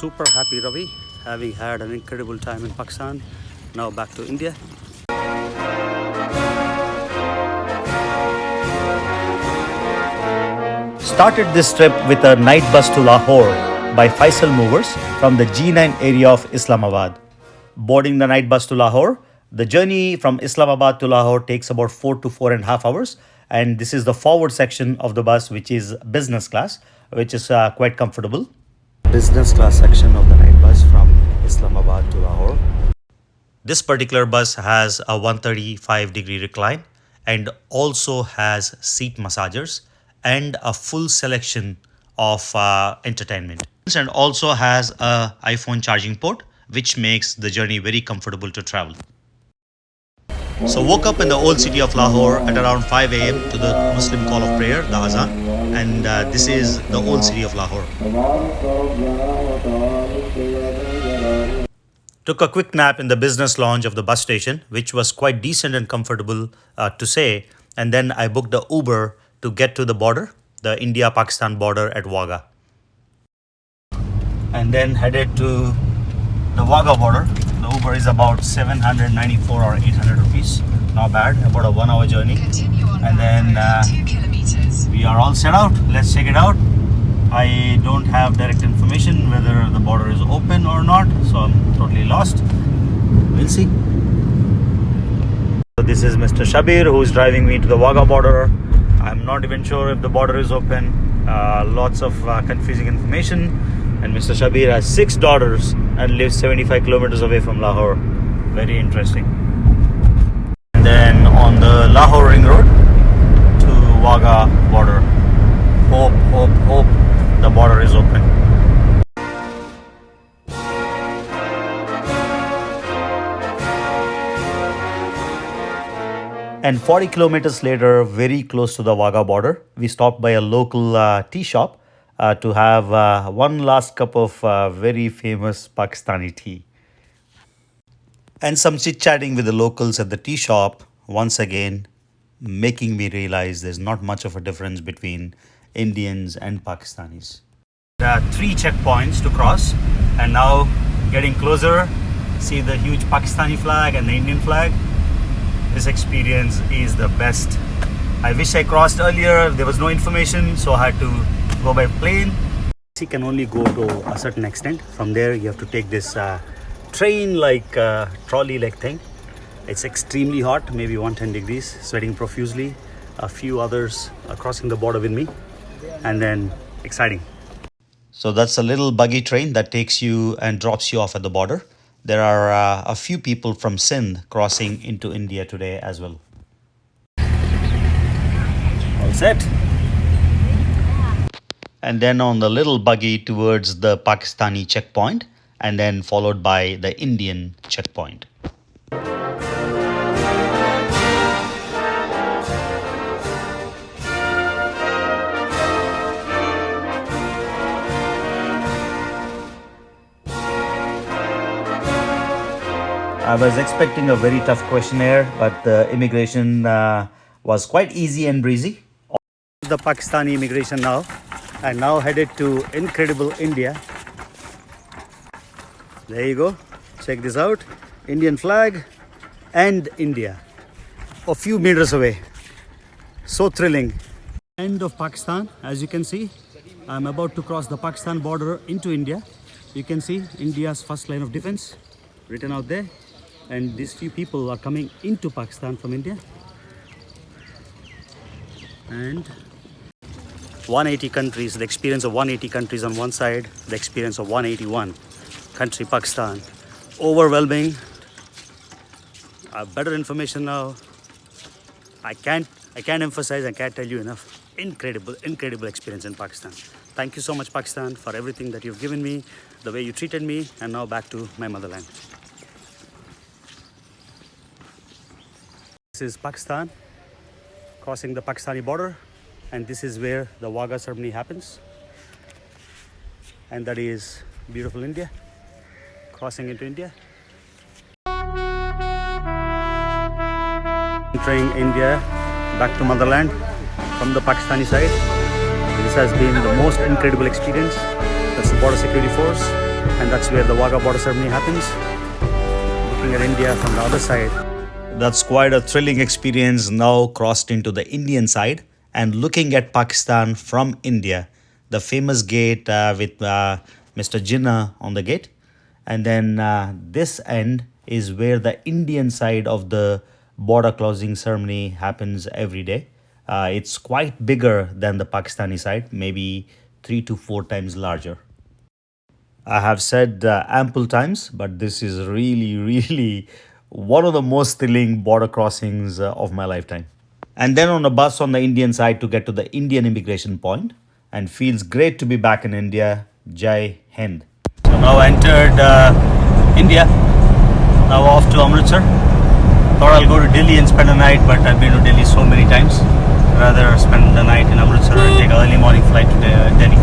super happy, Ravi, having had an incredible time in Pakistan. Now back to India. Started this trip with a night bus to Lahore by Faisal Movers from the G9 area of Islamabad. Boarding the night bus to Lahore, the journey from Islamabad to Lahore takes about 4 to 4.5 hours. And this is the forward section of the bus, which is business class, which is quite comfortable. Business class section of the night bus from Islamabad to Lahore. This particular bus has a 135-degree recline and also has seat massagers and a full selection of entertainment. And also has a iPhone charging port, which makes the journey very comfortable to travel. So woke up in the old city of Lahore at around 5 a.m. to the Muslim call of prayer, the Azan, and this is the old city of Lahore. Took a quick nap in the business lounge of the bus station, which was quite decent and comfortable to say, and then I booked the Uber to get to the border, the India-Pakistan border at Wagah. And then headed to the Wagah border. The Uber is about 794 or 800 rupees. Not bad, about a 1 hour journey. And then we are all set out. Let's check it out. I don't have direct information whether the border is open or not, so I'm totally lost. We'll see. So this is Mr. Shabir, who is driving me to the Wagah border. I'm not even sure if the border is open. Lots of confusing information. And Mr. Shabir has 6 daughters and lives 75 kilometers away from Lahore. Very interesting. And then on the Lahore Ring Road to Wagah border. Hope the border is open. And 40 kilometers later, very close to the Wagah border, we stopped by a local tea shop to have one last cup of very famous Pakistani tea. And some chit-chatting with the locals at the tea shop, once again making me realize there's not much of a difference between Indians and Pakistanis. There are 3 checkpoints to cross, and now getting closer, see the huge Pakistani flag and the Indian flag. This experience is the best. I wish I crossed earlier. There was no information, so I had to go by plane. You can only go to a certain extent. From there, you have to take this train-like, trolley-like thing. It's extremely hot, maybe 110 degrees, sweating profusely. A few others are crossing the border with me, and then exciting. So that's a little buggy train that takes you and drops you off at the border. There are a few people from Sindh crossing into India today as well. All set. And then on the little buggy towards the Pakistani checkpoint, and then followed by the Indian checkpoint. I was expecting a very tough questionnaire, but the immigration was quite easy and breezy. The Pakistani immigration now, and now headed to incredible India. There you go. Check this out. Indian flag and India. A few meters away. So thrilling. End of Pakistan, as you can see. I'm about to cross the Pakistan border into India. You can see India's first line of defense written out there. And these few people are coming into Pakistan from India. And 180 countries, the experience of 180 countries on one side, the experience of 181 country Pakistan. Overwhelming. Better information now. I can't emphasize, I can't tell you enough. Incredible experience in Pakistan. Thank you so much, Pakistan, for everything that you've given me, the way you treated me, and now back to my motherland. This is Pakistan, crossing the Pakistani border, and this is where the Wagah ceremony happens. And that is beautiful India, crossing into India. Entering India, back to motherland from the Pakistani side. This has been the most incredible experience. That's the border security force. and that's where the Wagah border ceremony happens. Looking at India from the other side. That's quite a thrilling experience now crossed into the Indian side and looking at Pakistan from India. The famous gate with Mr. Jinnah on the gate. And then this end is where the Indian side of the border closing ceremony happens every day. It's quite bigger than the Pakistani side, maybe 3 to 4 times larger. I have said ample times, but this is really, really one of the most thrilling border crossings of my lifetime. And then on a bus on the Indian side to get to the Indian immigration point, and feels great to be back in India. Jai Hind. So now I entered India. Now off to Amritsar. Thought I'll go to Delhi and spend a night, but I've been to Delhi so many times. Rather spend the night in Amritsar and take an early morning flight to Delhi.